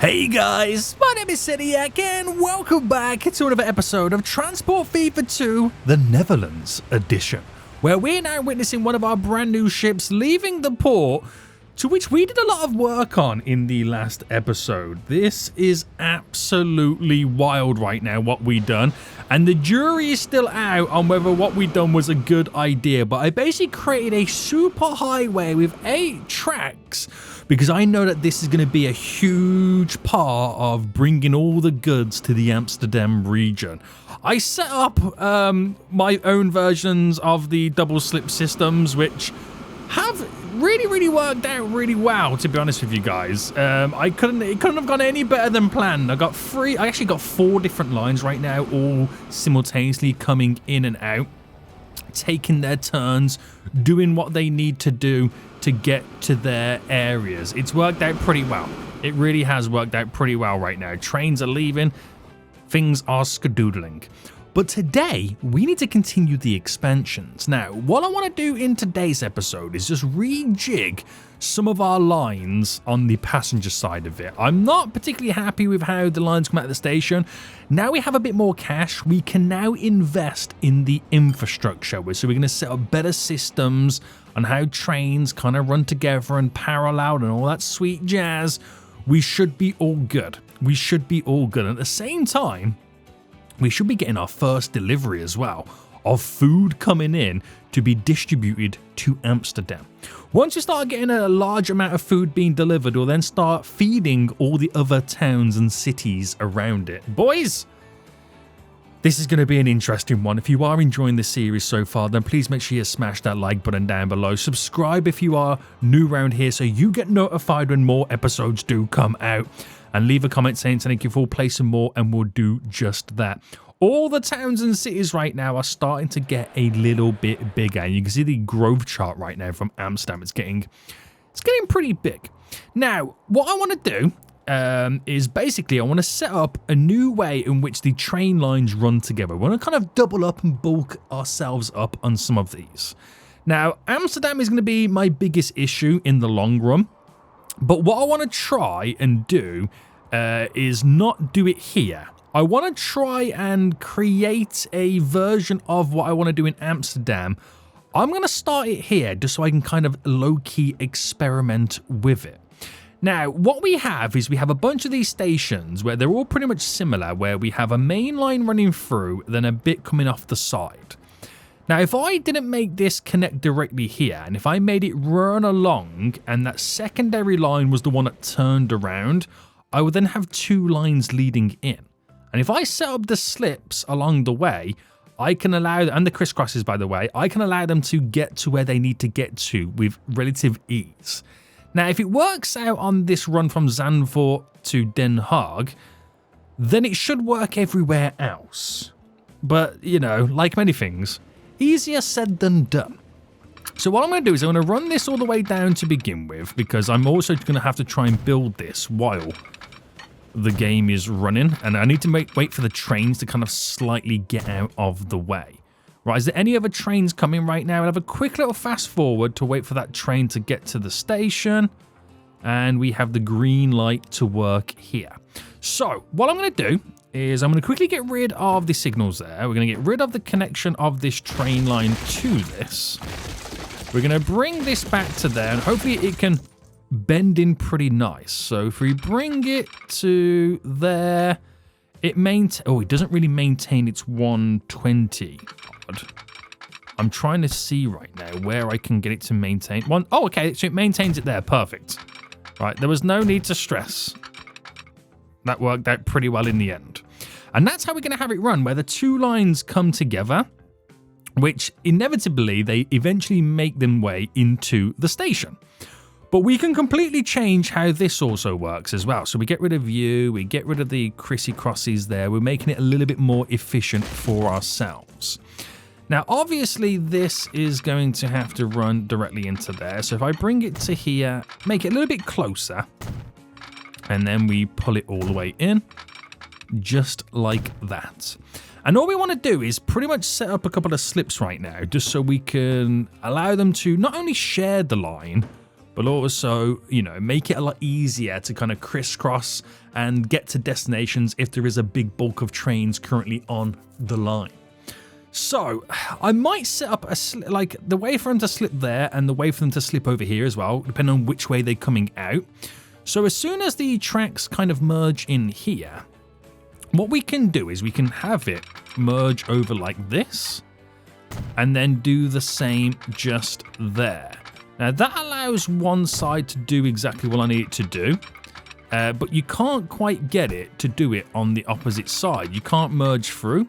Hey guys, my name is Seniac and welcome back to another episode of Transport Fever 2, the Netherlands edition, where we're now witnessing one of our brand new ships leaving the port, to which we did a lot of work on in the last episode. This is absolutely wild right now, what we done, and the jury is still out on whether what we done was a good idea, but I basically created a super highway with 8 tracks, because I know that this is going to be a huge part of bringing all the goods to the Amsterdam region. I set up my own versions of the double slip systems, which have really worked out really well, to be honest with you guys. It couldn't have gone any better than planned. I actually got 4 different lines right now, all simultaneously coming in and out, taking their turns, doing what they need to do to get to their areas. It's worked out pretty well. It really has worked out pretty well right now. Trains are leaving, things are skedoodling. But today, we need to continue the expansions. Now, what I want to do in today's episode is just rejig some of our lines on the passenger side of it. I'm not particularly happy with how the lines come out of the station. Now we have a bit more cash, we can now invest in the infrastructure. So we're going to set up better systems on how trains kind of run together and parallel and all that sweet jazz. We should be all good. We should be all good. And at the same time, we should be getting our first delivery as well of food coming in to be distributed to Amsterdam. Once we start getting a large amount of food being delivered, we'll then start feeding all the other towns and cities around it. Boys, this is going to be an interesting one. If you are enjoying this series so far, then please make sure you smash that like button down below. Subscribe if you are new around here so you get notified when more episodes do come out. And leave a comment saying thank you for play some more and we'll do just that. All the towns and cities right now are starting to get a little bit bigger. And you can see the growth chart right now from Amsterdam. It's getting pretty big. Now, what I want to do is basically I want to set up a new way in which the train lines run together. We want to kind of double up and bulk ourselves up on some of these. Now, Amsterdam is going to be my biggest issue in the long run. But what I want to try and do is not do it here. I want to try and create a version of what I want to do in Amsterdam. I'm going to start it here just so I can kind of low-key experiment with it. Now, what we have is we have a bunch of these stations where they're all pretty much similar, where we have a main line running through, then a bit coming off the side. Now, if I didn't make this connect directly here, and if I made it run along, and that secondary line was the one that turned around, I would then have 2 lines leading in. And if I set up the slips along the way, I can allow, and the crisscrosses by the way, I can allow them to get to where they need to get to with relative ease. Now, if it works out on this run from Zandvoort to Den Haag, then it should work everywhere else. But, you know, like many things, easier said than done. So what I'm going to do is I'm going to run this all the way down to begin with, because I'm also going to have to try and build this while the game is running, and I need to wait for the trains to kind of slightly get out of the way. Right, is there any other trains coming right now? I'll have a quick little fast forward to wait for that train to get to the station, and we have the green light to work here. So what I'm going to do is I'm going to quickly get rid of the signals there. We're going to get rid of the connection of this train line to this. We're going to bring this back to there, and hopefully it can bend in pretty nice. So if we bring it to there, it doesn't really maintain its 120. I'm trying to see right now where I can get it to maintain one. Oh, okay, so it maintains it there. Perfect. Right, there was no need to stress. That worked out pretty well in the end. And that's how we're going to have it run, where the 2 lines come together, which inevitably they eventually make them way into the station. But we can completely change how this also works as well. So we get rid of you, we get rid of the crissy-crossies there. We're making it a little bit more efficient for ourselves. Now, obviously, this is going to have to run directly into there. So if I bring it to here, make it a little bit closer, and then we pull it all the way in, just like that. And all we want to do is pretty much set up a couple of slips right now, just so we can allow them to not only share the line, but also, you know, make it a lot easier to kind of crisscross and get to destinations if there is a big bulk of trains currently on the line. So I might set up like the way for them to slip there and the way for them to slip over here as well, depending on which way they're coming out. So as soon as the tracks kind of merge in here, what we can do is we can have it merge over like this and then do the same just there. Now that allows one side to do exactly what I need it to do, but you can't quite get it to do it on the opposite side. You can't merge through.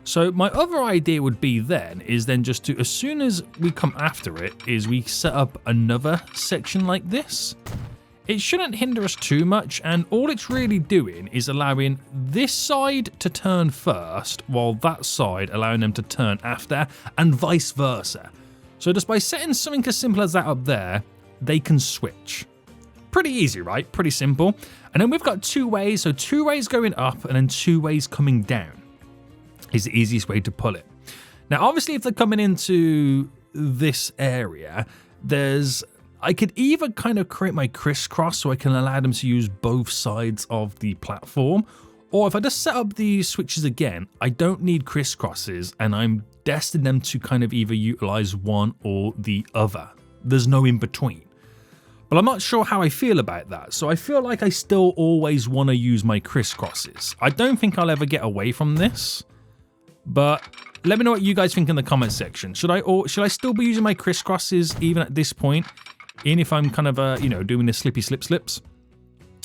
So my other idea would be is then just to, as soon as we come after it, is we set up another section like this. It shouldn't hinder us too much, and all it's really doing is allowing this side to turn first, while that side allowing them to turn after, and vice versa. So just by setting something as simple as that up there, they can switch. Pretty easy, right? Pretty simple. And then we've got two ways, so two ways going up and then two ways coming down is the easiest way to pull it. Now, obviously, if they're coming into this area, I could either kind of create my crisscross so I can allow them to use both sides of the platform, or if I just set up the switches again, I don't need crisscrosses and I'm destined them to kind of either utilize one or the other. There's no in between. But I'm not sure how I feel about that, so I feel like I still always want to use my crisscrosses. I don't think I'll ever get away from this. But let me know what you guys think in the comment section. Should I still be using my crisscrosses even at this point, even if I'm kind of, you know, doing the slippy slips?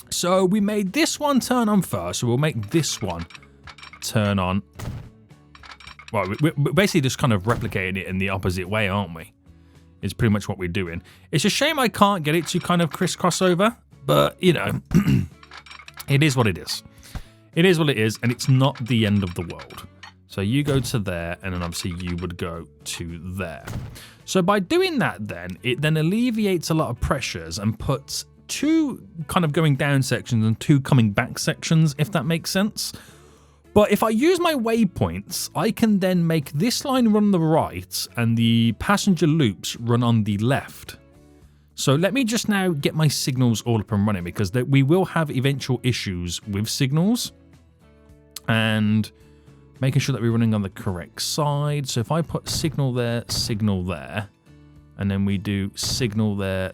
So we made this one turn on first, so we'll make this one turn on. Well, we're basically just kind of replicating it in the opposite way, aren't we? It's pretty much what we're doing. It's a shame I can't get it to kind of crisscross over, but, you know, it is what it is. It is what it is, and it's not the end of the world. So you go to there, and then obviously you would go to there. So by doing that then, it then alleviates a lot of pressures and puts two kind of going down sections and two coming back sections, if that makes sense. But if I use my waypoints, I can then make this line run on the right and the passenger loops run on the left. So let me just now get my signals all up and running, because we will have eventual issues with signals. And making sure that we're running on the correct side. So if I put signal there, and then we do signal there,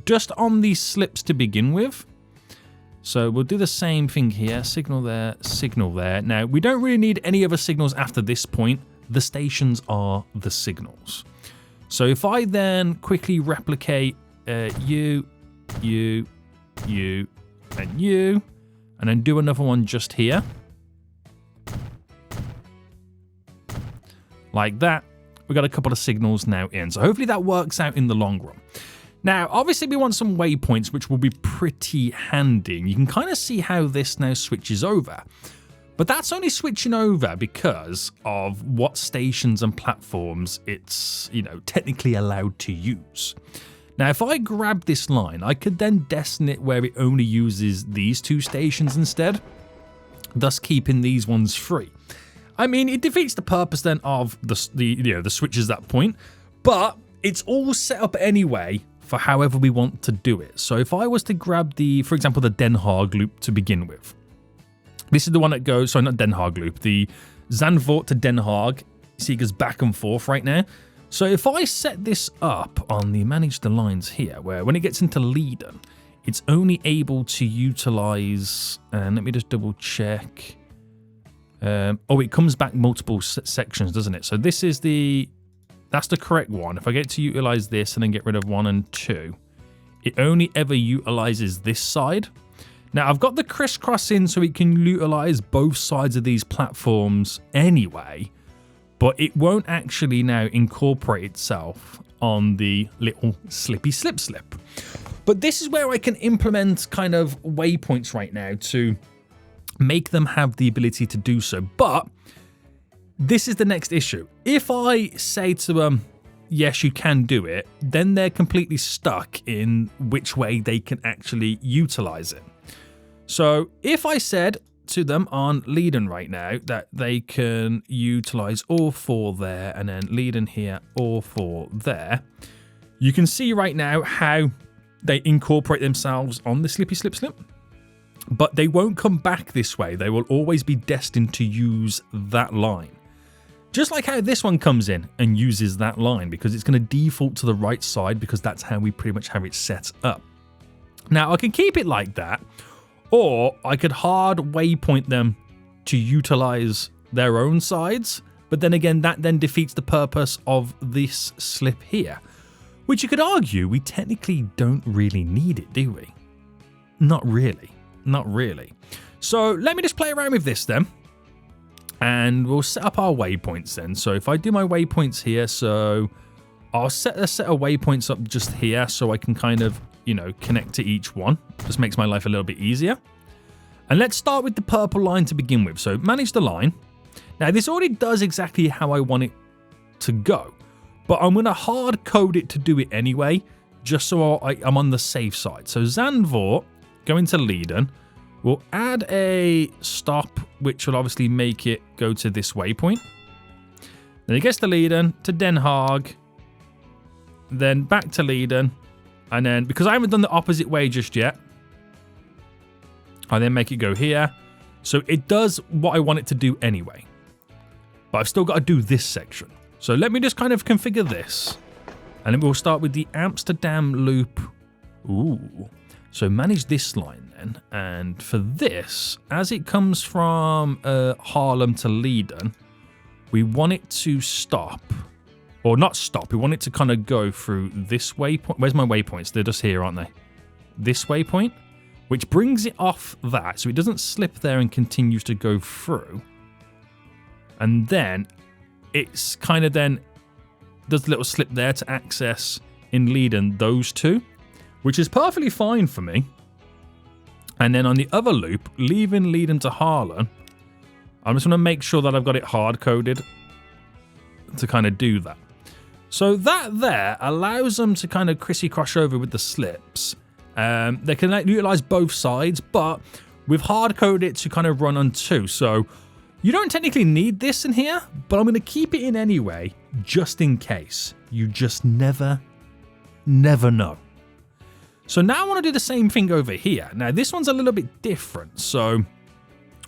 just on these slips to begin with. So we'll do the same thing here, signal there. Now, we don't really need any other signals after this point. The stations are the signals. So if I then quickly replicate you, and then do another one just here, like that, we got a couple of signals now in. So hopefully that works out in the long run. Now, obviously we want some waypoints, which will be pretty handy. You can kind of see how this now switches over. But that's only switching over because of what stations and platforms it's, you know, technically allowed to use. Now, if I grab this line, I could then destine it where it only uses these two stations instead, thus keeping these ones free. I mean, it defeats the purpose then of the switches at that point, but it's all set up anyway for however we want to do it. So if I was to grab for example, the Den Haag loop to begin with, this is the one that goes, sorry, not Den Haag loop, the Zandvoort to Den Haag. See, it goes back and forth right now. So if I set this up on the manage the lines here, where when it gets into Leiden, it's only able to utilize, and let me just double check. It comes back multiple sections, doesn't it? So this is that's the correct one. If I get to utilize this and then get rid of 1 and 2, it only ever utilizes this side. Now I've got the crisscross in so it can utilize both sides of these platforms anyway, but it won't actually now incorporate itself on the little slippy slip. But this is where I can implement kind of waypoints right now to make them have the ability to do so. But this is the next issue. If I say to them, yes, you can do it, then they're completely stuck in which way they can actually utilize it. So if I said to them on Leiden right now that they can utilize all 4 there and then Leiden here, all 4 there, You can see right now how they incorporate themselves on the slippy slip slip, but they won't come back this way. They will always be destined to use that line. Just like how this one comes in and uses that line, because it's going to default to the right side, because that's how we pretty much have it set up. Now, I can keep it like that, or I could hard waypoint them to utilize their own sides, but then again, that then defeats the purpose of this slip here, which you could argue we technically don't really need it, do we? Not really. Not really. So let me just play around with this then, and we'll set up our waypoints then. So if I do my waypoints here, so I'll set a set of waypoints up just here so I can kind of, you know, connect to each one. Just makes my life a little bit easier. And let's start with the purple line to begin with. So manage the line. Now this already does exactly how I want it to go, but I'm going to hard code it to do it anyway, just so I'm on the safe side. So Zandvoort, go into Leiden. We'll add a stop, which will obviously make it go to this waypoint. Then it gets to Leiden, to Den Haag, then back to Leiden, and then, because I haven't done the opposite way just yet, I then make it go here. So it does what I want it to do anyway. But I've still got to do this section. So let me just kind of configure this. And then we'll start with the Amsterdam loop. Ooh. So manage this line then. And for this, as it comes from Haarlem to Leiden, we want it to stop. Or not stop. We want it to kind of go through this waypoint. Where's my waypoints? They're just here, aren't they? This waypoint, which brings it off that. So it doesn't slip there and continues to go through. And then it's kind of then does a little slip there to access in Leiden those two, which is perfectly fine for me. And then on the other loop, leaving Leiden to Haarlem, I'm just going to make sure that I've got it hard-coded to kind of do that. So that there allows them to kind of crissy-cross over with the slips. They can utilize both sides, but we've hard-coded it to kind of run on two. So you don't technically need this in here, but I'm going to keep it in anyway, just in case. You just never know. So now I want to do the same thing over here. Now, this one's a little bit different. So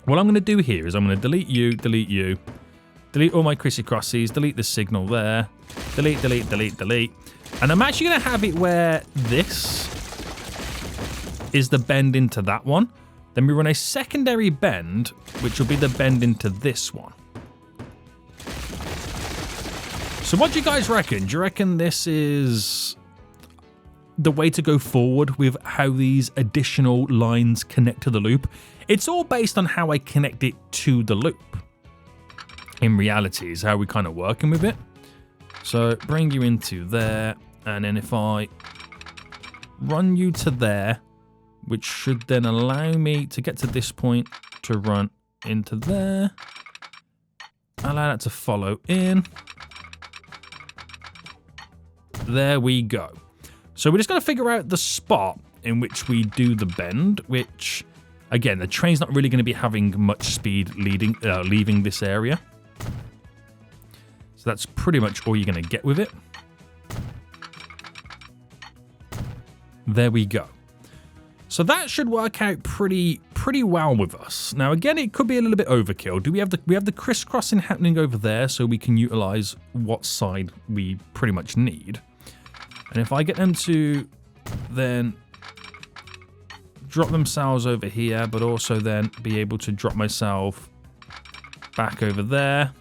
what I'm going to do here is I'm going to delete you, delete all my crissy crossies, delete the signal there, delete. And I'm actually going to have it where this is the bend into that one. Then we run a secondary bend, which will be the bend into this one. So what do you guys reckon? Do you reckon this is the way to go forward with how these additional lines connect to the loop? It's all based on how I connect it to the loop. In reality is how we're kind of working with it. So bring you into there, and then if I run you to there, which should then allow me to get to this point to run into there. Allow that to follow in. There we go. So we're just going to figure out the spot in which we do the bend, which, again, the train's not really going to be having much speed leaving this area. So that's pretty much all you're going to get with it. There we go. So that should work out pretty well with us. Now, again, it could be a little bit overkill. We have the crisscrossing happening over there, so we can utilize what side we pretty much need. And if I get them to then drop themselves over here, but also then be able to drop myself back over there,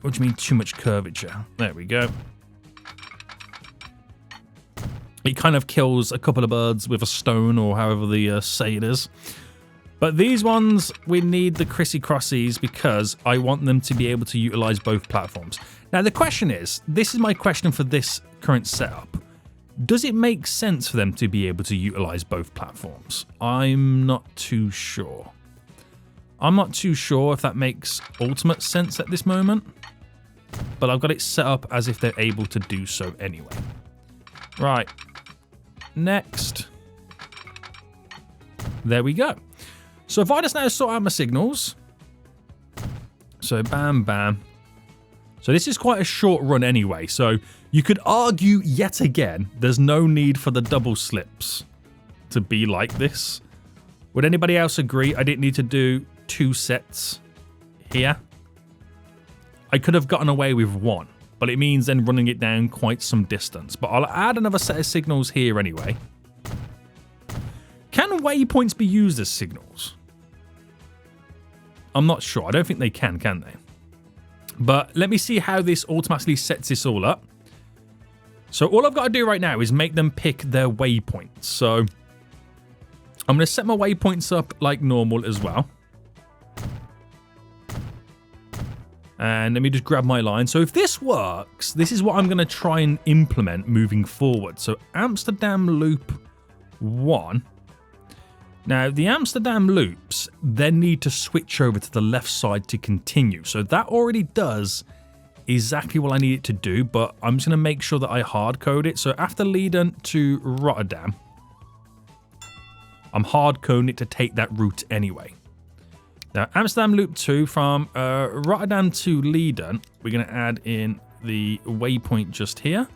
which means too much curvature. There we go. It kind of kills a couple of birds with a stone, or however the say it is. But these ones, we need the crissy crossies because I want them to be able to utilize both platforms. Now, the question is, this is my question for this current setup. Does it make sense for them to be able to utilize both platforms? I'm not too sure. I'm not too sure if that makes ultimate sense at this moment. But I've got it set up as if they're able to do so anyway. Right. Next. There we go. So if I just now sort out my signals. So bam, bam. So this is quite a short run anyway. So You could argue yet again, there's no need for the double slips to be like this. Would anybody else agree I didn't need to do 2 sets here? I could have gotten away with 1, but it means then running it down quite some distance. But I'll add another set of signals here anyway. Can waypoints be used as signals? I'm not sure. I don't think they can they? But let me see how this automatically sets this all up. So all I've got to do right now is make them pick their waypoints. So I'm going to set my waypoints up like normal as well. And let me just grab my line. So if this works, this is what I'm going to try and implement moving forward. So Amsterdam loop 1. Now, the Amsterdam loops then need to switch over to the left side to continue. So that already does exactly what I need it to do, but I'm just going to make sure that I hard code it. So after Leiden to Rotterdam, I'm hard coding it to take that route anyway. Now, Amsterdam loop 2 from Rotterdam to Leiden, we're going to add in the waypoint just here.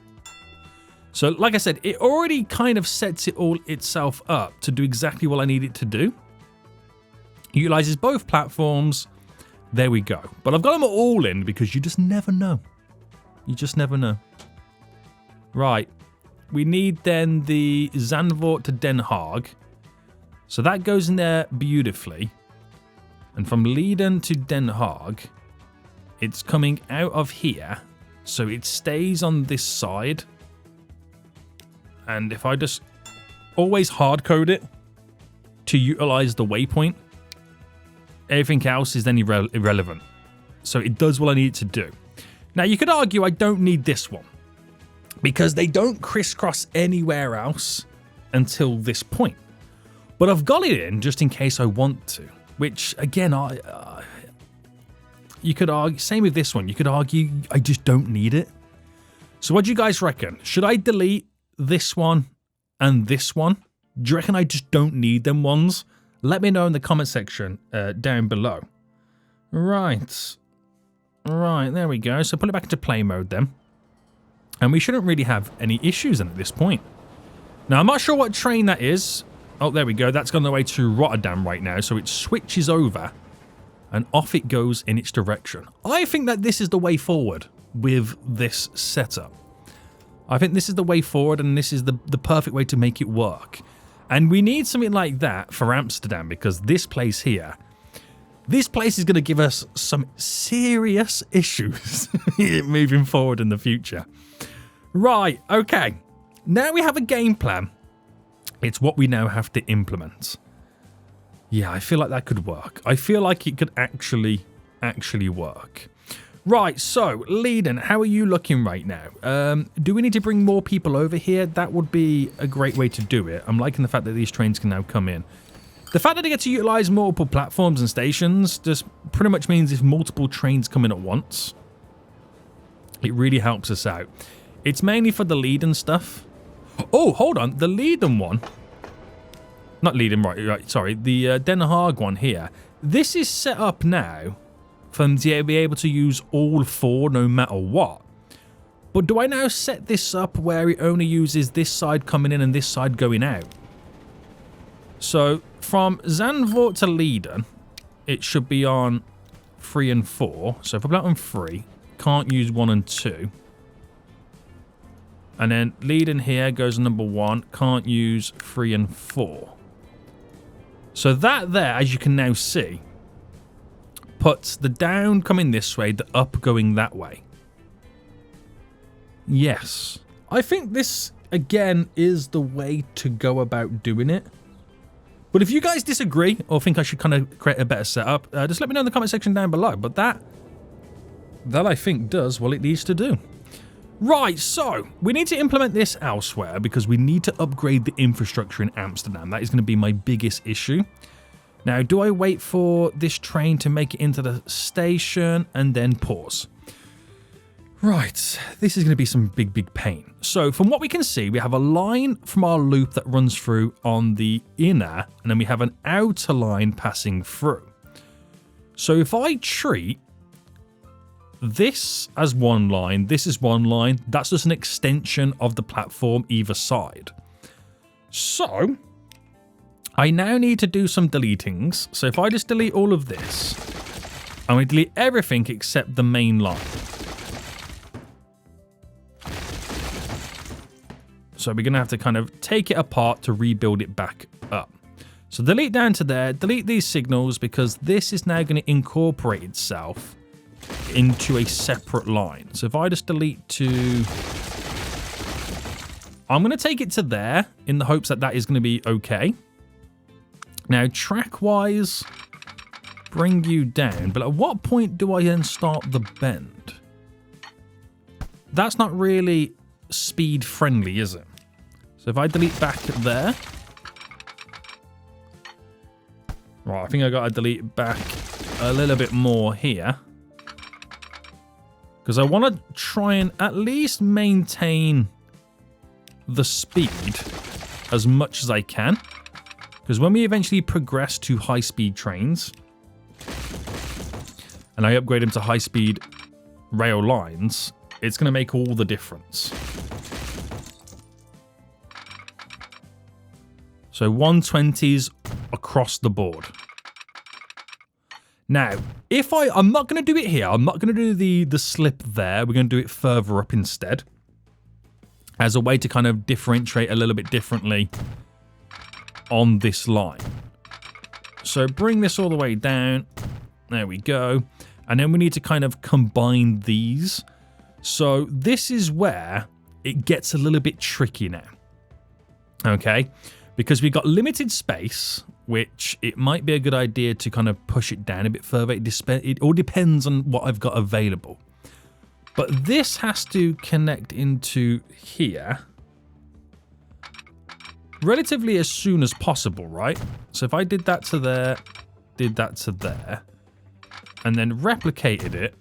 So, like I said, it already kind of sets it all itself up to do exactly what I need it to do. Utilizes both platforms. There we go. But I've got them all in because you just never know. You just never know. Right. We need then the Zandvoort to Den Haag. So that goes in there beautifully. And from Leiden to Den Haag, it's coming out of here. So it stays on this side. And if I just always hard code it to utilize the waypoint, everything else is then irrelevant. So it does what I need it to do. Now you could argue I don't need this one because they don't crisscross anywhere else until this point. But I've got it in just in case I want to, which again, you could argue, same with this one, you could argue I just don't need it. So what do you guys reckon? Should I delete this one and this one? Do you reckon I just don't need them ones? Let me know in the comment section down below. Right, there we go. So put it back into play mode then. And we shouldn't really have any issues at this point. Now, I'm not sure what train that is. Oh, there we go. That's gone the way to Rotterdam right now. So it switches over and off it goes in its direction. I think that this is the way forward with this setup. I think this is the way forward and this is the perfect way to make it work. And we need something like that for Amsterdam because this place here, this place is going to give us some serious issues moving forward in the future. Right, okay. Now we have a game plan. It's what we now have to implement. Yeah, I feel like that could work. I feel like it could actually work. Right, so, Leiden, how are you looking right now? Do we need to bring more people over here? That would be a great way to do it. I'm liking the fact that these trains can now come in. The fact that they get to utilize multiple platforms and stations just pretty much means if multiple trains come in at once, it really helps us out. It's mainly for the Leiden stuff. Oh, hold on. The Leiden one. Not Leiden, right, sorry. The Den Haag one here. This is set up now for them to be able to use all 4 no matter what. But do I now set this up where it only uses this side coming in and this side going out? So from Zandvoort to Leiden, it should be on 3 and 4. So if I put that on 3, can't use 1 and 2. And then Leiden here goes number 1, can't use 3 and 4. So that there, as you can now see, puts the down coming this way, the up going that way. Yes. I think this, again, is the way to go about doing it. But if you guys disagree or think I should kind of create a better setup, just let me know in the comment section down below. But that I think does what it needs to do. Right, so we need to implement this elsewhere because we need to upgrade the infrastructure in Amsterdam. That is going to be my biggest issue. Now, do I wait for this train to make it into the station and then pause? Right, this is going to be some big pain. So from what we can see, we have a line from our loop that runs through on the inner, and then we have an outer line passing through. So if I treat this as one line, this is one line. That's just an extension of the platform either side. So I now need to do some deletings. So if I just delete all of this, I'm going to delete everything except the main line. So we're going to have to kind of take it apart to rebuild it back up. So delete down to there, delete these signals because this is now going to incorporate itself into a separate line. So if I just delete to... I'm going to take it to there in the hopes that that is going to be okay. Now track-wise, bring you down. But at what point do I then start the bend? That's not really speed friendly, is it? So if I delete back there... Right, I think I got to delete back a little bit more here. Because I want to try and at least maintain the speed as much as I can. Because when we eventually progress to high-speed trains, and I upgrade them to high-speed rail lines, it's going to make all the difference. So 120s across the board. Now, if I'm not going to do it here. I'm not going to do the slip there. We're going to do it further up instead. As a way to kind of differentiate a little bit differently on this line. So bring this all the way down. There we go. And then we need to kind of combine these. So this is where it gets a little bit tricky now. Okay? Because we've got limited space, which it might be a good idea to kind of push it down a bit further. It all depends on what I've got available. But this has to connect into here relatively as soon as possible, right? So if I did that to there, did that to there, and then replicated it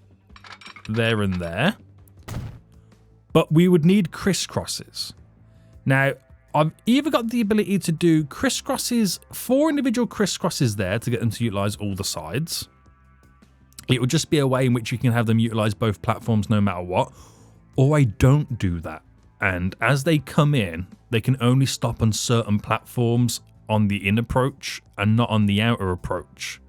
there and there, but we would need crisscrosses. Now, I've either got the ability to do crisscrosses, 4 individual crisscrosses there to get them to utilize all the sides. It would just be a way in which you can have them utilize both platforms no matter what. Or I don't do that. And as they come in, they can only stop on certain platforms on the in approach and not on the outer approach.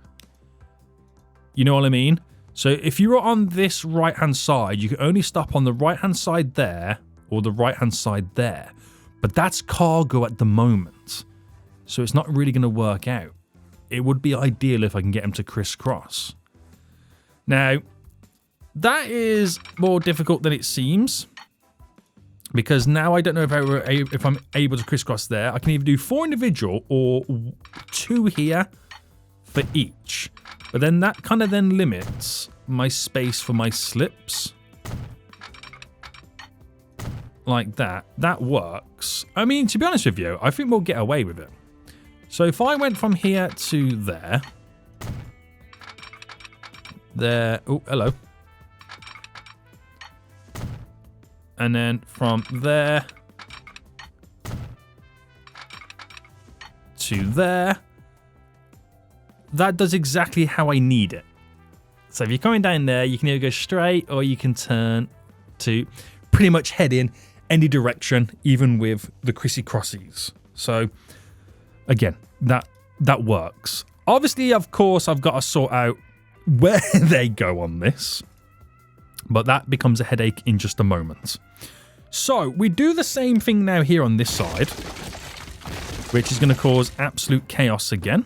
You know what I mean? So if you were on this right-hand side, you can only stop on the right-hand side there or the right-hand side there. But that's cargo at the moment. So it's not really going to work out. It would be ideal if I can get them to crisscross. Now, that is more difficult than it seems. Because now I don't know if I'm able to crisscross there. I can either do 4 individual or 2 here for each. But then that kind of then limits my space for my slips. Like that. That works. I mean, to be honest with you, I think we'll get away with it. So if I went from here to there. There. Oh, hello. And then from there to there. That does exactly how I need it. So if you're coming down there, you can either go straight or you can turn to pretty much head in any direction, even with the crissy-crossies. So again, that works. Obviously, of course, I've got to sort out where they go on this. But that becomes a headache in just a moment. So we do the same thing now here on this side, which is going to cause absolute chaos again.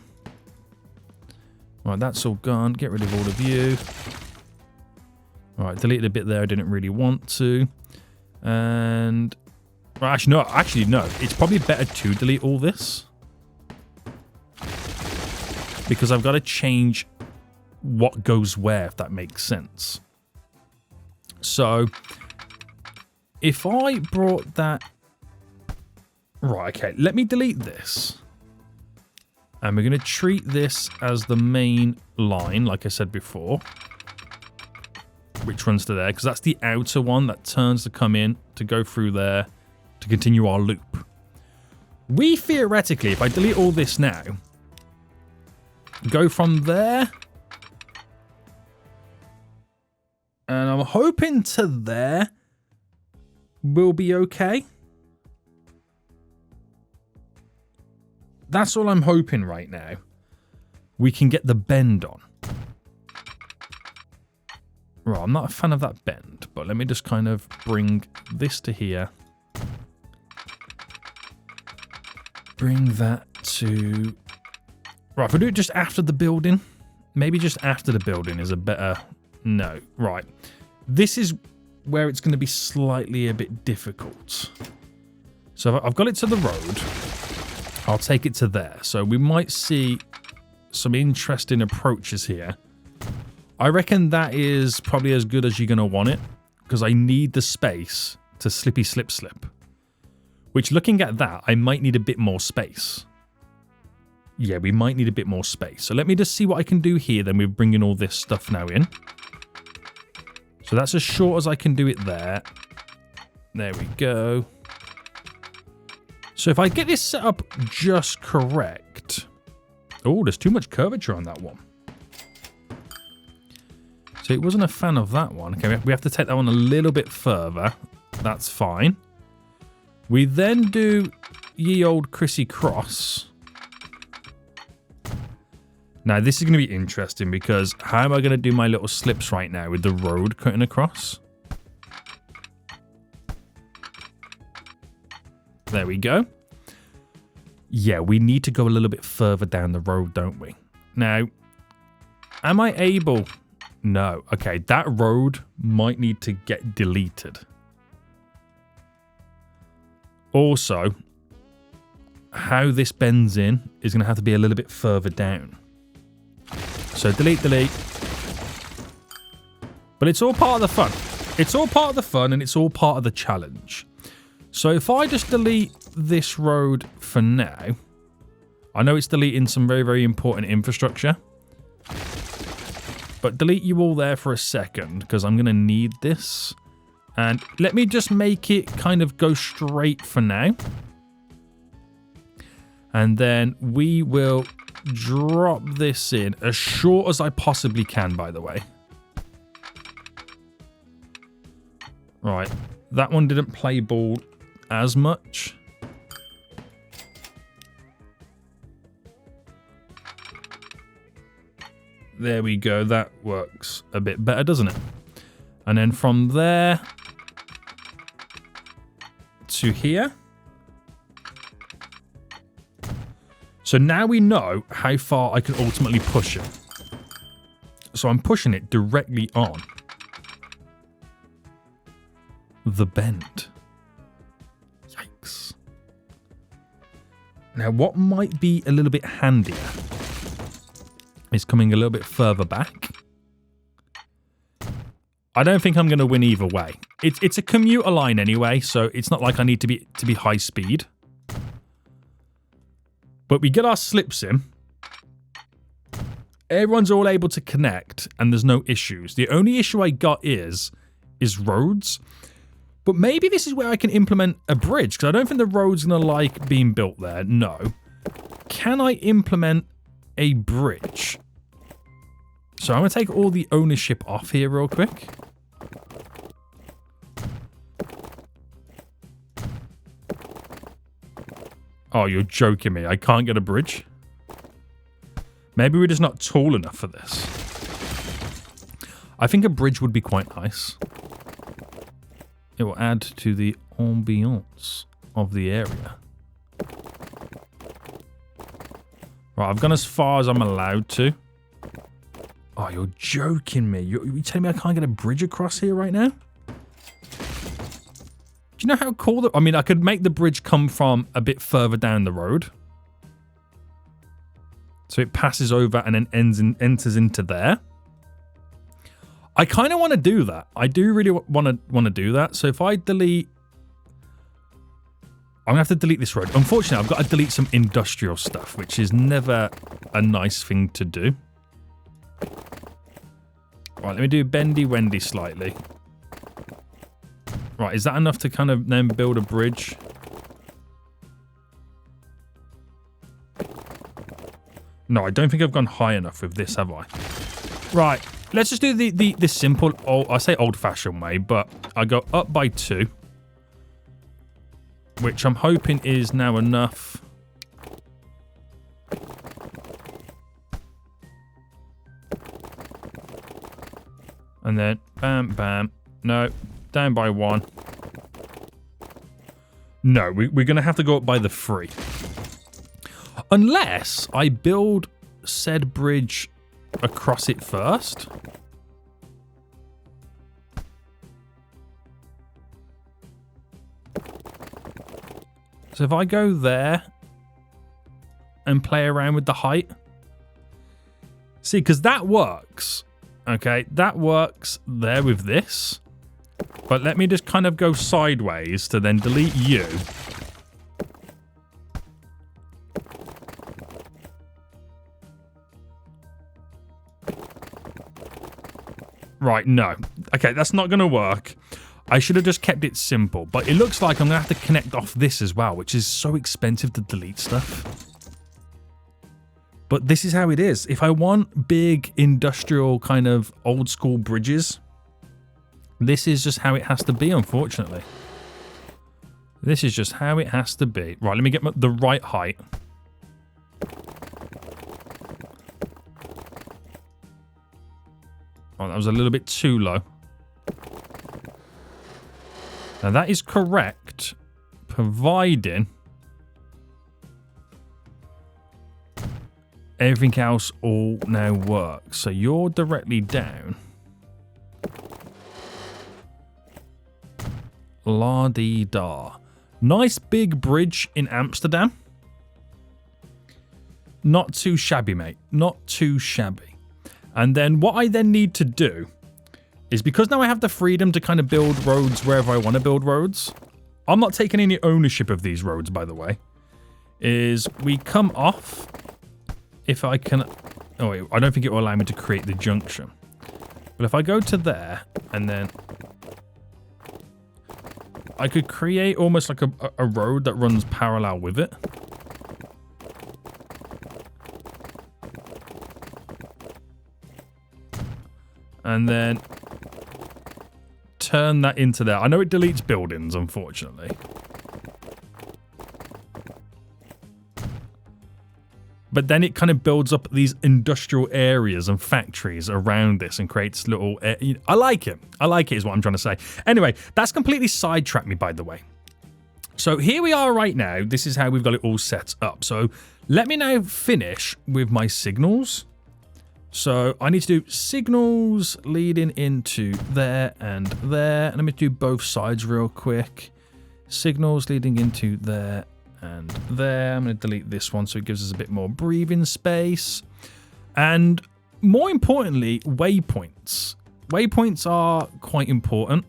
Right, that's all gone. Get rid of all of you. All right, delete the bit there I didn't really want to. And well, actually no. It's probably better to delete all this because I've got to change what goes where, if that makes sense. So if I brought that right, okay, let me delete this. And we're going to treat this as the main line, like I said before, which runs to there, because that's the outer one that turns to come in, to go through there, to continue our loop. We theoretically, if I delete all this now, go from there And I'm hoping to there will be okay. That's all I'm hoping right now. We can get the bend on. Right, I'm not a fan of that bend, but let me just kind of bring this to here. Bring that to... Right, if we do it just after the building, maybe just after the building is a better... No, right. This is where it's going to be slightly a bit difficult. So I've got it to the road. I'll take it to there. So we might see some interesting approaches here. I reckon that is probably as good as you're going to want it, because I need the space to slippy slip slip. Which, looking at that, I might need a bit more space. Yeah, we might need a bit more space. So let me just see what I can do here. Then we're bringing all this stuff now in. So that's as short as I can do it there. There we go. So if I get this set up just correct... Oh, there's too much curvature on that one. So it wasn't a fan of that one. Okay, we have to take that one a little bit further. That's fine. We then do ye old Chrissy Cross. Now, this is going to be interesting because how am I going to do my little slips right now with the road cutting across? There we go. Yeah, we need to go a little bit further down the road, don't we? Now, am I able... No. Okay, that road might need to get deleted. Also, how this bends in is going to have to be a little bit further down. So delete, delete. But it's all part of the fun. It's all part of the fun and it's all part of the challenge. So if I just delete this road for now, I know it's deleting some very, very important infrastructure. But delete you all there for a second because I'm going to need this. And let me just make it kind of go straight for now. And then we will drop this in as short as I possibly can, by the way. Right. That one didn't play ball as much. There we go. That works a bit better, doesn't it? And then from there to here. So now we know how far I can ultimately push it. So I'm pushing it directly on the bend. Yikes. Now what might be a little bit handier is coming a little bit further back. I don't think I'm going to win either way. It's a commuter line anyway, so it's not like I need to be high speed. But we get our slips in. Everyone's all able to connect, and there's no issues. The only issue I got is roads. But maybe this is where I can implement a bridge, because I don't think the road's going to like being built there. No. Can I implement a bridge? So I'm going to take all the ownership off here real quick. Oh, you're joking me. I can't get a bridge. Maybe we're just not tall enough for this. I think a bridge would be quite nice. It will add to the ambiance of the area. Right, I've gone as far as I'm allowed to. Oh, you're joking me. You're telling me I can't get a bridge across here right now? Do you know how cool I mean, I could make the bridge come from a bit further down the road. So it passes over and then enters into there. I kind of want to do that. I do really want to do that. So if I delete... I'm going to have to delete this road. Unfortunately, I've got to delete some industrial stuff, which is never a nice thing to do. Right, let me do bendy wendy slightly. Right, is that enough to kind of then build a bridge? No, I don't think I've gone high enough with this, have I? Right, let's just do the simple, I say old-fashioned way, but I go up by 2. Which I'm hoping is now enough. And then, bam, bam. No, down by 1. No, we're going to have to go up by the 3. Unless I build said bridge across it first. So if I go there and play around with the height. See, because that works. Okay, that works there with this. But let me just kind of go sideways to then delete you. Right, no. Okay, that's not going to work. I should have just kept it simple. But it looks like I'm going to have to connect off this as well, which is so expensive to delete stuff. But this is how it is. If I want big industrial kind of old school bridges, this is just how it has to be, unfortunately. This is just how it has to be. Right, let me get the right height. Oh, that was a little bit too low. Now that is correct, providing everything else all now works. So you're directly down. La-dee-da. Nice big bridge in Amsterdam. Not too shabby, mate. Not too shabby. And then what I then need to do is, because now I have the freedom to kind of build roads wherever I want to build roads. I'm not taking any ownership of these roads, by the way. Is we come off. If I can... Oh, wait, I don't think it will allow me to create the junction. But if I go to there and then... I could create almost like a road that runs parallel with it. And then turn that into there. I know it deletes buildings, unfortunately. But then it kind of builds up these industrial areas and factories around this and creates little... I like it. I like it is what I'm trying to say. Anyway, that's completely sidetracked me, by the way. So here we are right now. This is how we've got it all set up. So let me now finish with my signals. So I need to do signals leading into there and there. And let me do both sides real quick. Signals leading into there and there. I'm going to delete this one so it gives us a bit more breathing space. And more importantly, waypoints. Waypoints are quite important.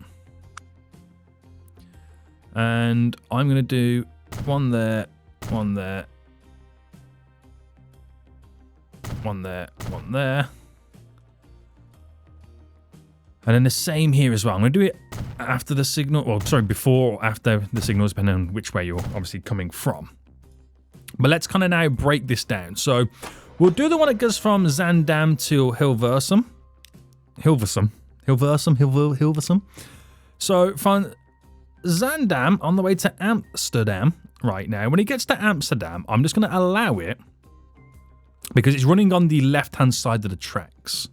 And I'm going to do one there, one there. One there, one there. And then the same here as well. I'm going to do it after the signal. Well, sorry, before or after the signal, depending on which way you're obviously coming from. But let's kind of now break this down. So we'll do the one that goes from Zandam to Hilversum. So from Zandam on the way to Amsterdam right now. When it gets to Amsterdam, I'm just going to allow it because it's running on the left-hand side of the tracks.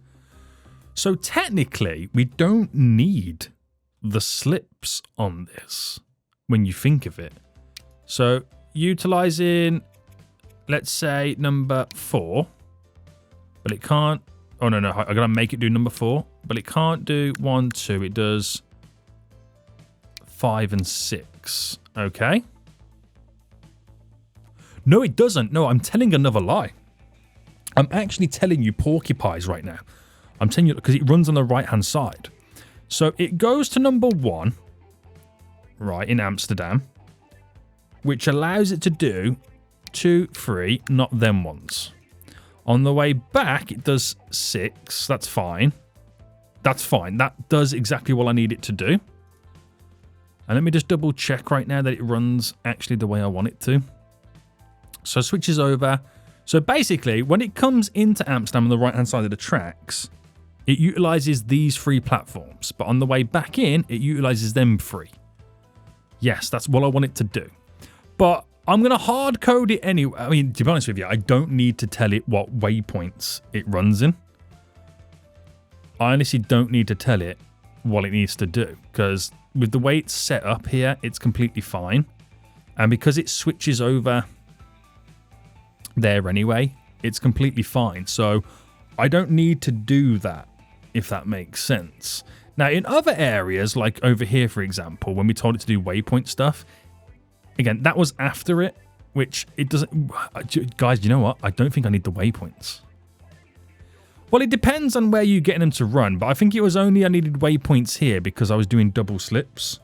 So technically, we don't need the slips on this when you think of it. So utilizing, let's say, number 4. But it can't... Oh, no, I'm going to make it do number 4. But it can't do 1, 2. It does 5 and 6. Okay. No, it doesn't. No, I'm telling another lie. I'm actually telling you porcupines right now. I'm telling you because it runs on the right-hand side. So it goes to number 1, right, in Amsterdam, which allows it to do 2, 3, not them ones. On the way back, it does 6. That's fine. That's fine. That does exactly what I need it to do. And let me just double check right now that it runs actually the way I want it to. So switches over. So basically, when it comes into Amsterdam on the right-hand side of the tracks, it utilizes these 3 platforms, but on the way back in, it utilizes them 3. Yes, that's what I want it to do. But I'm going to hard code it anyway. I mean, to be honest with you, I don't need to tell it what waypoints it runs in. I honestly don't need to tell it what it needs to do, because with the way it's set up here, it's completely fine. And because it switches over there anyway, it's completely fine. So I don't need to do that, if that makes sense. Now, in other areas, like over here, for example, when we told it to do waypoint stuff, again, that was after it, which it doesn't... Guys, you know what? I don't think I need the waypoints. Well, it depends on where you're getting them to run, but I think it was only I needed waypoints here because I was doing double slips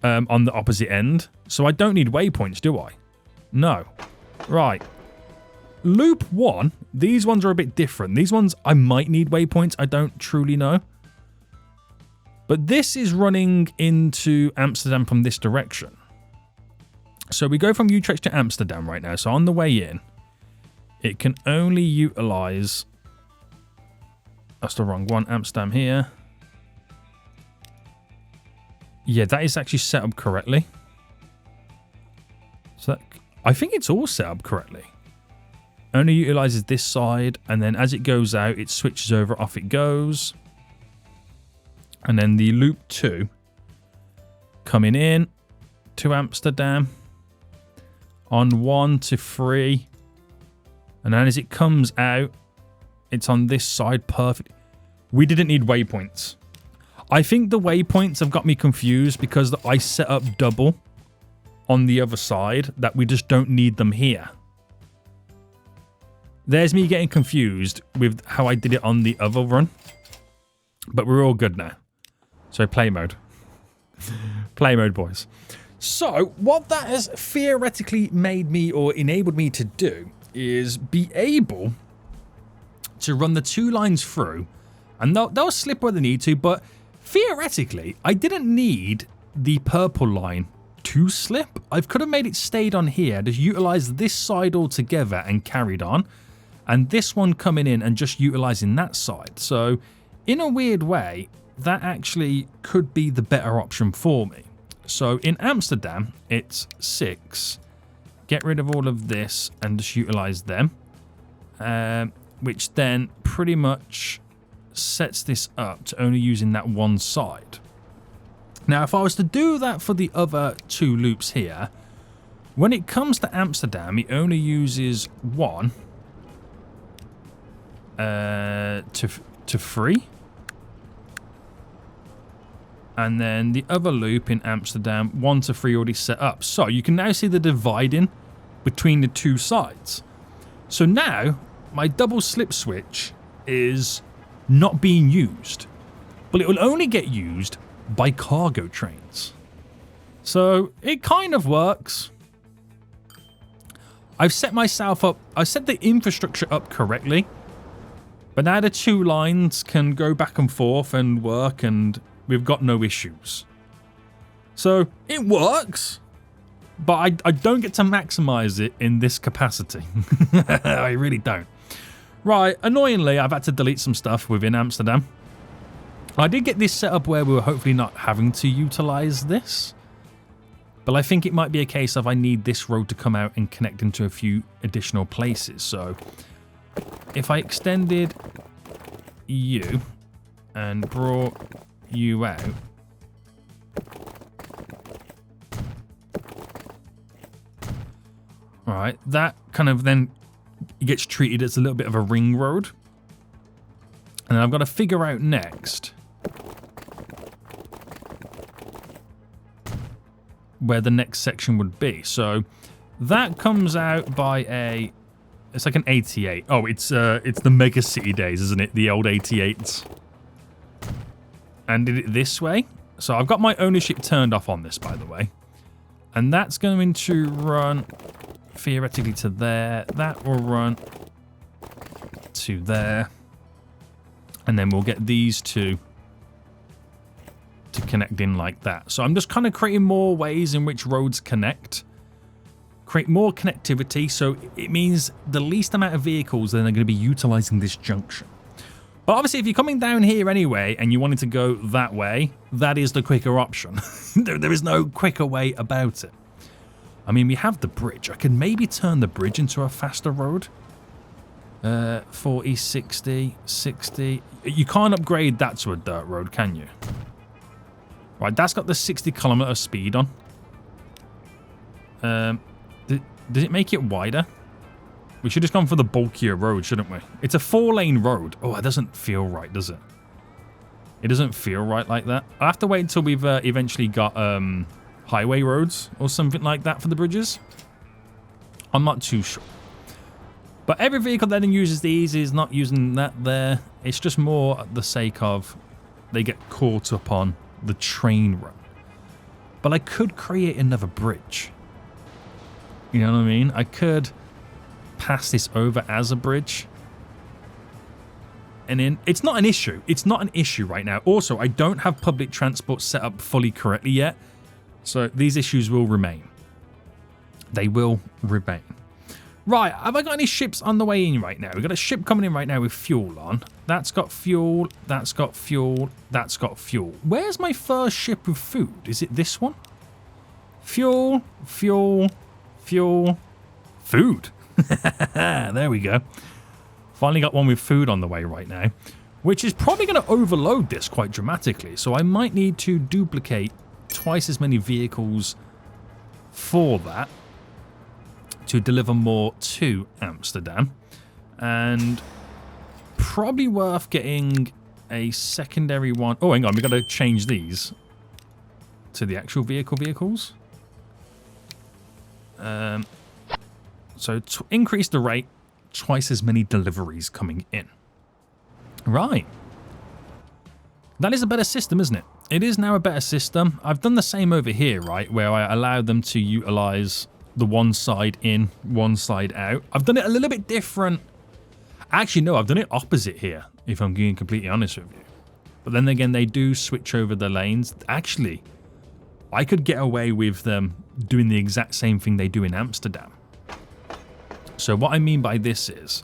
on the opposite end. So I don't need waypoints, do I? No. Right. Loop 1, these ones are a bit different. These ones, I might need waypoints. I don't truly know. But this is running into Amsterdam from this direction. So we go from Utrecht to Amsterdam right now. So on the way in, it can only utilize... That's the wrong one. Amsterdam here. Yeah, that is actually set up correctly. So that, I think it's all set up correctly. Only utilizes this side, and then as it goes out, it switches over, off it goes. And then the loop 2 coming in to Amsterdam on 1 to 3. And then as it comes out, it's on this side. Perfect. We didn't need waypoints. I think the waypoints have got me confused because I set up double on the other side that we just don't need them here. There's me getting confused with how I did it on the other run. But we're all good now. So play mode. Play mode, boys. So what that has theoretically made me or enabled me to do is be able to run the 2 lines through. And they'll slip where they need to. But theoretically, I didn't need the purple line to slip. I could have made it stayed on here. Just utilized this side altogether and carried on. And this one coming in and just utilizing that side. So in a weird way, that actually could be the better option for me. So in Amsterdam, it's 6. Get rid of all of this and just utilize them. Which then pretty much sets this up to only using that one side. Now, if I was to do that for the other 2 loops here, when it comes to Amsterdam, it only uses 1 to 3. And then the other loop in Amsterdam, 1 to 3 already set up. So you can now see the dividing between the 2 sides. So now my double slip switch is not being used. But it will only get used by cargo trains. So it kind of works. I've set myself up, I set the infrastructure up correctly. But now the 2 lines can go back and forth and work, and we've got no issues. So it works, but I don't get to maximize it in this capacity. I really don't. Right, annoyingly, I've had to delete some stuff within Amsterdam. I did get this set up where we were hopefully not having to utilize this. But I think it might be a case of I need this road to come out and connect into a few additional places. So if I extended you and brought you out, all right, that kind of then gets treated as a little bit of a ring road. And I've got to figure out next where the next section would be. So that comes out by a... It's like an 88. Oh, it's the Mega City days, isn't it? The old 88s. And did it this way. So I've got my ownership turned off on this, by the way. And that's going to run theoretically to there. That will run to there. And then we'll get these 2 to connect in like that. So I'm just kind of creating more ways in which roads connect. Create more connectivity, so it means the least amount of vehicles then are going to be utilizing this junction. But obviously, if you're coming down here anyway and you wanted to go that way, that is the quicker option. There is no quicker way about it. I mean, we have the bridge. I can maybe turn the bridge into a faster road. 40, 60, 60. You can't upgrade that to a dirt road, can you? Right, that's got the 60-kilometer speed on. Does it make it wider? We should have gone for the bulkier road, shouldn't we? It's a 4-lane road. Oh, it doesn't feel right, does it? It doesn't feel right like that. I have to wait until we've eventually got highway roads or something like that for the bridges. I'm not too sure. But every vehicle that then uses these is not using that there. It's just more at the sake of they get caught up on the train run. But I could create another bridge. You know what I mean? I could pass this over as a bridge. And then it's not an issue. It's not an issue right now. Also, I don't have public transport set up fully correctly yet. So these issues will remain. They will remain. Right, have I got any ships on the way in right now? We've got a ship coming in right now with fuel on. That's got fuel, that's got fuel, that's got fuel. Where's my first ship with food? Is it this one? Fuel, fuel, fuel, food. There we go. Finally got one with food on the way right now, which is probably going to overload this quite dramatically. So I might need to duplicate twice as many vehicles for that to deliver more to Amsterdam. And probably worth getting a secondary one. Oh, hang on. We've got to change these to the actual vehicles. So to increase the rate, twice as many deliveries coming in. Right. That is a better system, isn't it? It is now a better system. I've done the same over here, right, where I allow them to utilize the one side in, one side out. I've done it a little bit different. Actually, no, I've done it opposite here, if I'm being completely honest with you. But then again, they do switch over the lanes. Actually, I could get away with them doing the exact same thing they do in Amsterdam. So what I mean by this is,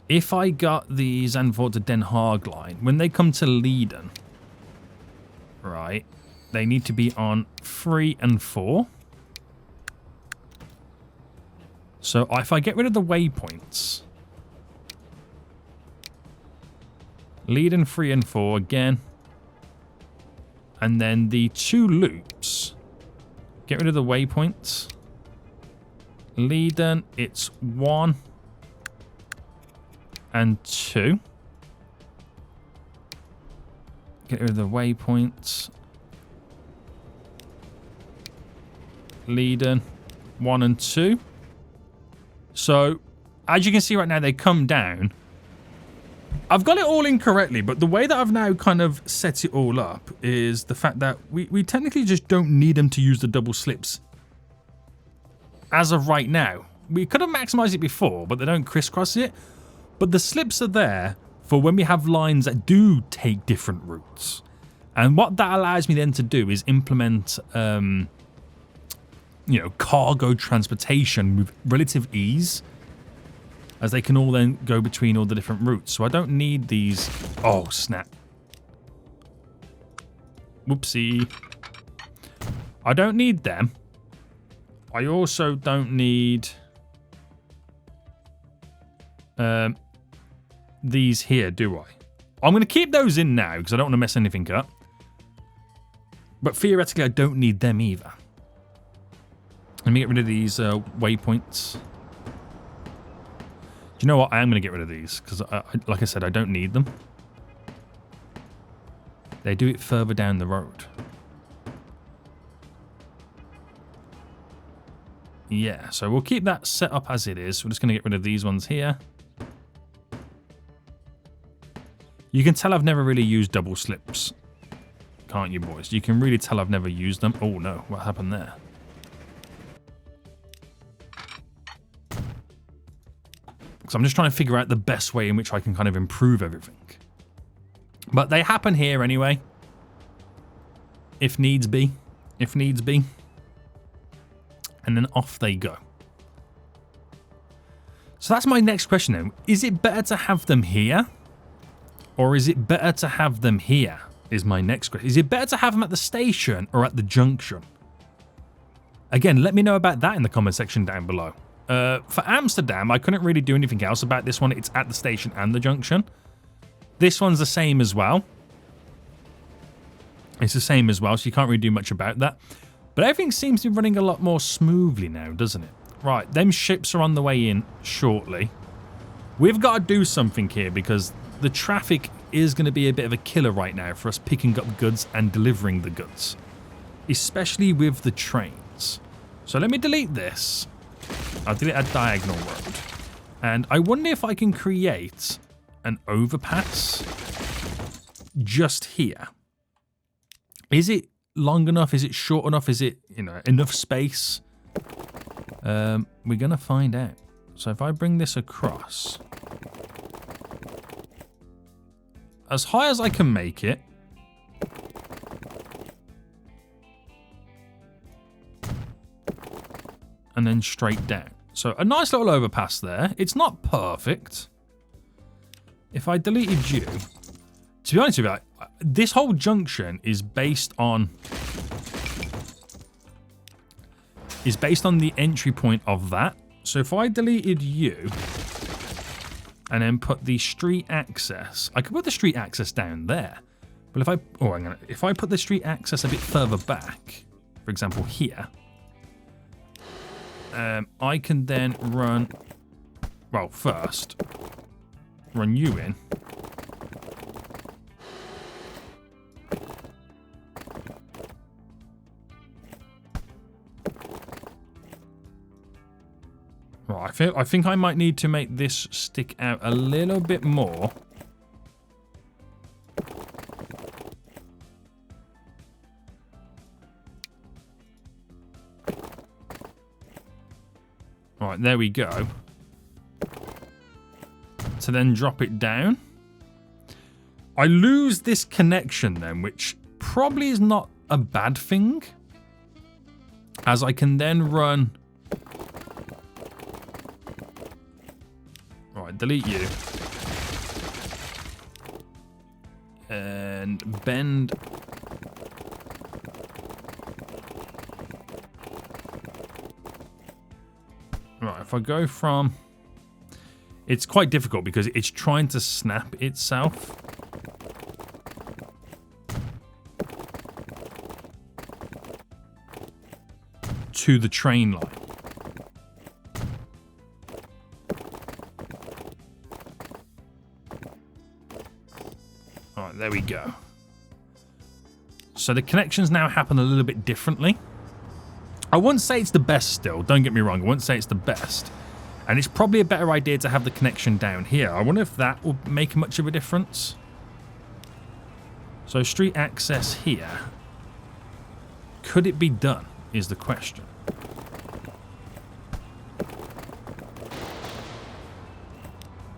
if I got the Zandvoort to Den Haag line, when they come to Leiden, right, they need to be on 3 and 4. So if I get rid of the waypoints, Leiden 3 and 4 again, and then the 2 loops, get rid of the waypoints. Leiden, it's 1 and 2. Get rid of the waypoints. Leiden, 1 and 2. So, as you can see right now, they come down. I've got it all incorrectly, but the way that I've now kind of set it all up is the fact that we technically just don't need them to use the double slips as of right now. We could have maximized it before, but they don't crisscross it. But the slips are there for when we have lines that do take different routes. And what that allows me then to do is implement, cargo transportation with relative ease, as they can all then go between all the different routes. So I don't need these. Oh, snap. Whoopsie. I don't need them. I also don't need these here, do I? I'm going to keep those in now because I don't want to mess anything up. But theoretically, I don't need them either. Let me get rid of these waypoints. Do you know what? I am going to get rid of these because, like I said, I don't need them. They do it further down the road. Yeah, so we'll keep that set up as it is. We're just going to get rid of these ones here. You can tell I've never really used double slips, can't you, boys? You can really tell I've never used them. Oh, no. What happened there? So I'm just trying to figure out the best way in which I can kind of improve everything. But they happen here anyway. If needs be. If needs be. And then off they go. So that's my next question then. Is it better to have them here? Or is it better to have them here, is my next question. Is it better to have them at the station or at the junction? Again, let me know about that in the comment section down below. For Amsterdam, I couldn't really do anything else about this one. It's at the station and the junction. This one's the same as well. It's the same as well, so you can't really do much about that. But everything seems to be running a lot more smoothly now, doesn't it? Right, them ships are on the way in shortly. We've got to do something here because the traffic is going to be a bit of a killer right now for us picking up goods and delivering the goods. Especially with the trains. So let me delete this. I'll delete a diagonal road. And I wonder if I can create an overpass just here. Is it long enough? Is it short enough? Is it, you know, enough space? We're going to find out. So if I bring this across, as high as I can make it, and then straight down. So a nice little overpass there. It's not perfect. If I deleted you, to be honest with you, this whole junction is based on the entry point of that. So if I deleted you and then put the street access, I could put the street access down there. But if I put the street access a bit further back, for example here, I can then run, well, first run you in. Right, I think I might need to make this stick out a little bit more. Right, there we go. To then drop it down. I lose this connection then, which probably is not a bad thing, as I can then run. Right, delete you. And bend. Right, if I go from... It's quite difficult because it's trying to snap itself. To the train line. Alright, there we go. So the connections now happen a little bit differently. I wouldn't say it's the best still, don't get me wrong, I wouldn't say it's the best. And it's probably a better idea to have the connection down here. I wonder if that will make much of a difference. So street access here. Could it be done, is the question.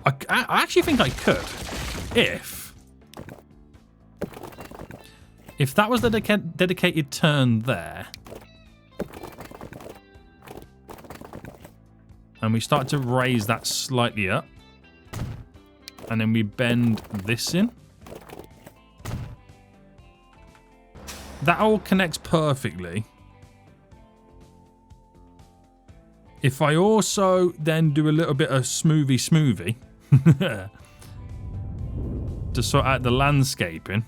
I actually think I could. If that was the dedicated turn there. And we start to raise that slightly up. And then we bend this in. That all connects perfectly. If I also then do a little bit of smoothie to sort out the landscaping.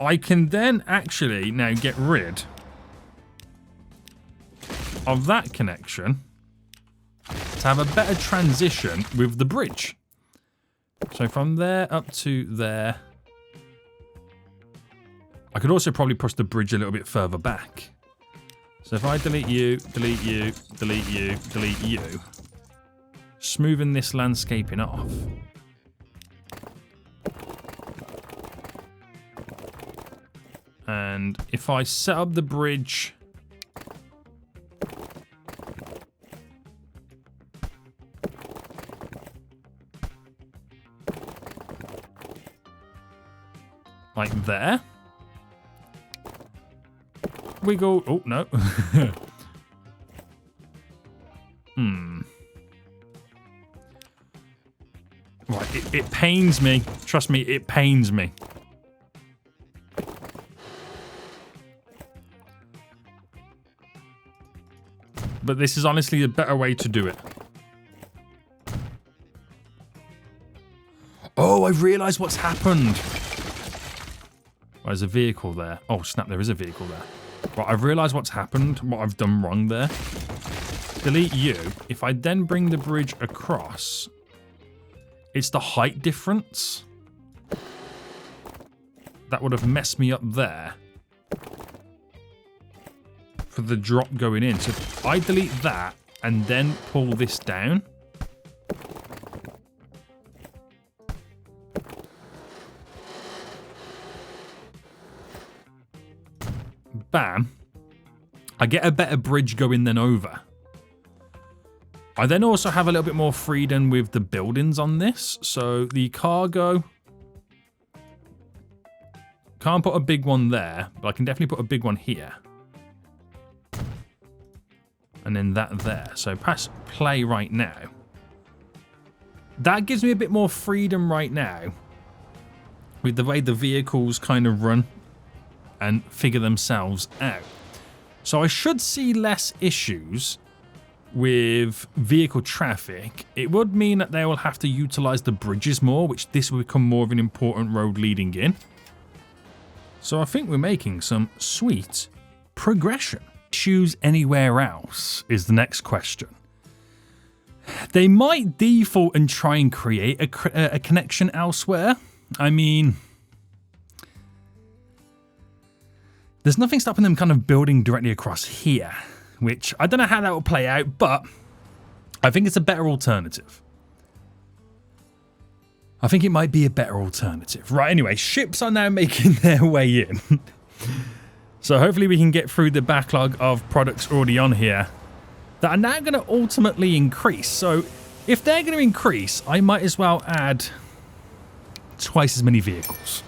I can then actually now get rid of that connection to have a better transition with the bridge. So from there up to there. I could also probably push the bridge a little bit further back. So if I delete you, delete you, delete you, delete you, smoothing this landscaping off. And if I set up the bridge like there, wiggle. Oh, no. Right, it pains me. Trust me, it pains me. But this is honestly a better way to do it. Oh, I've realised what's happened. Oh, there's a vehicle there. Oh, snap, there is a vehicle there. Right, I've realised what's happened, what I've done wrong there. Delete you. If I then bring the bridge across, it's the height difference. That would have messed me up there. For the drop going in. So if I delete that and then pull this down. Bam. I get a better bridge going then over. I then also have a little bit more freedom with the buildings on this. So the cargo. Can't put a big one there, but I can definitely put a big one here. And then that there. So press play right now. That gives me a bit more freedom right now. With the way the vehicles kind of run and figure themselves out. So I should see less issues with vehicle traffic. It would mean that they will have to utilize the bridges more, which this will become more of an important road leading in. So I think we're making some sweet progression. Issues anywhere else is the next question. They might default and try and create a connection elsewhere. I mean, there's nothing stopping them kind of building directly across here, which I don't know how that will play out, but I think it's a better alternative. I think it might be a better alternative. Right, anyway, ships are now making their way in. So hopefully we can get through the backlog of products already on here that are now going to ultimately increase. So if they're going to increase, I might as well add twice as many vehicles.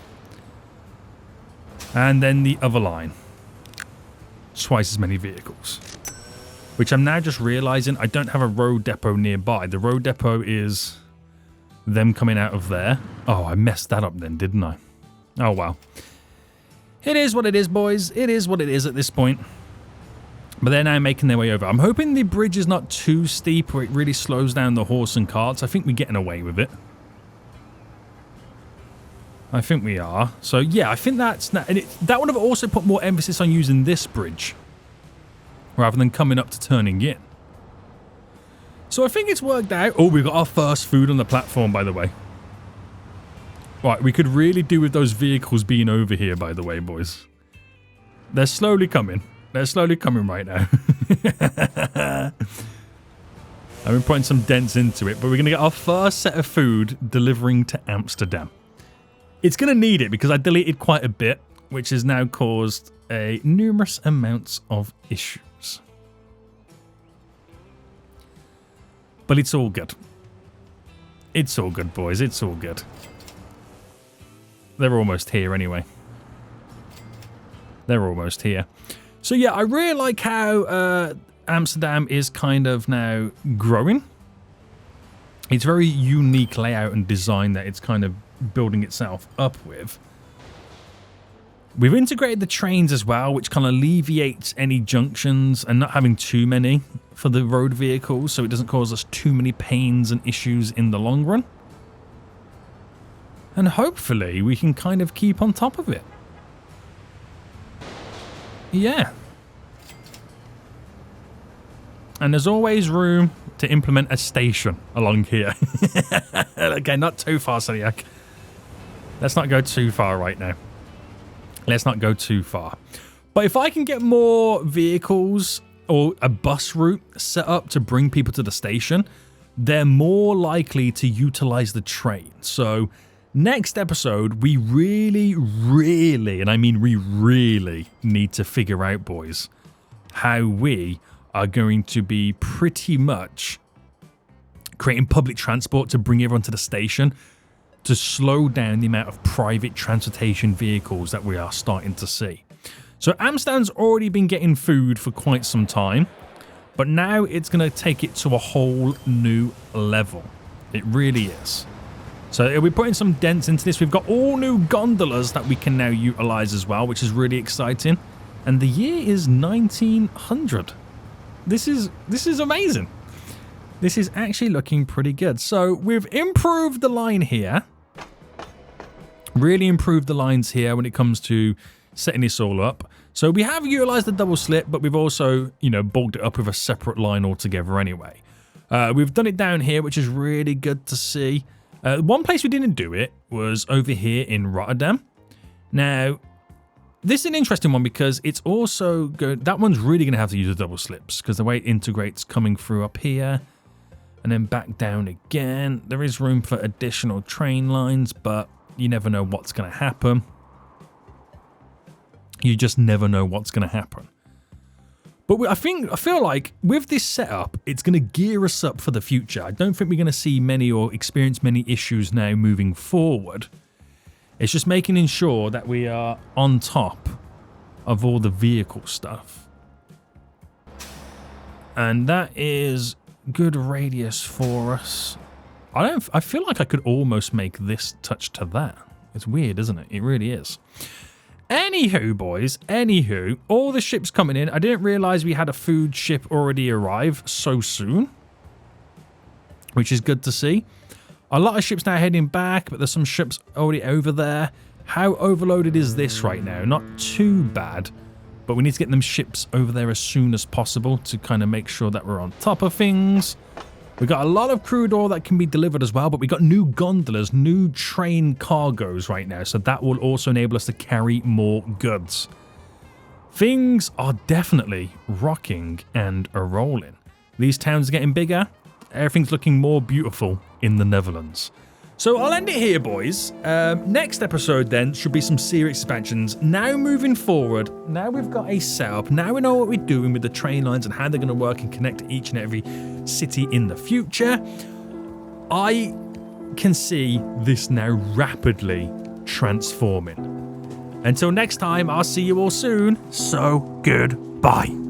And then the other line, twice as many vehicles. Which I'm now just realizing I don't have a road depot nearby. The road depot is them coming out of there. Oh, I messed that up then, didn't I? Oh, well. It is what it is, boys. It is what it is at this point. But they're now making their way over. I'm hoping the bridge is not too steep where it really slows down the horse and carts. I think we're getting away with it. I think we are. So, yeah, I think that's... And that would have also put more emphasis on using this bridge rather than coming up to turning in. So I think it's worked out. Oh, we've got our first food on the platform, by the way. Right, we could really do with those vehicles being over here, by the way, boys. They're slowly coming. They're slowly coming right now. I've been putting some dents into it, but we're going to get our first set of food delivering to Amsterdam. It's going to need it because I deleted quite a bit, which has now caused a numerous amounts of issues. But it's all good. It's all good, boys. It's all good. They're almost here anyway. They're almost here. So yeah, I really like how Amsterdam is kind of now growing. It's very unique layout and design that it's kind of building itself up with. We've integrated the trains as well, which kind of alleviates any junctions and not having too many for the road vehicles, so it doesn't cause us too many pains and issues in the long run. And hopefully we can kind of keep on top of it. Yeah. And there's always room to implement a station along here. Okay, not too far, Soniac. Let's not go too far right now. Let's not go too far. But if I can get more vehicles or a bus route set up to bring people to the station, they're more likely to utilize the train. So next episode, we really, and I mean we really need to figure out, boys, how we are going to be pretty much creating public transport to bring everyone to the station to slow down the amount of private transportation vehicles that we are starting to see. So Amsterdam's already been getting food for quite some time, but now it's going to take it to a whole new level. It really is. So it'll be putting some dents into this. We've got all new gondolas that we can now utilize as well, which is really exciting. And the year is 1900. This is amazing. This is actually looking pretty good. So we've improved the line here. Really improved the lines here when it comes to setting this all up. So we have utilized the double slip, but we've also, you know, bulked it up with a separate line altogether anyway. We've done it down here, which is really good to see. One place we didn't do it was over here in Rotterdam. Now, this is an interesting one because it's also that one's really going to have to use the double slips because the way it integrates coming through up here and then back down again. There is room for additional train lines, but you never know what's going to happen. You just never know what's going to happen. But I feel like with this setup, it's going to gear us up for the future. I don't think we're going to see many or experience many issues now moving forward. It's just making sure that we are on top of all the vehicle stuff. And that is good radius for us. I feel like I could almost make this touch to that. It's weird, isn't it? It really is. Anywho, boys, all the ships coming in. I didn't realize we had a food ship already arrive so soon, which is good to see. A lot of ships now heading back, but there's some ships already over there. How overloaded is this right now? Not too bad, but we need to get them ships over there as soon as possible to kind of make sure that we're on top of things. We got a lot of crude oil that can be delivered as well, but we got new gondolas, new train cargoes right now, so that will also enable us to carry more goods. Things are definitely rocking and a-rolling. These towns are getting bigger. Everything's looking more beautiful in the Netherlands. So I'll end it here, boys. Next episode then should be some serious expansions. Now moving forward, now we've got a setup. Now we know what we're doing with the train lines and how they're going to work and connect to each and every city in the future. I can see this now rapidly transforming. Until next time, I'll see you all soon. So goodbye.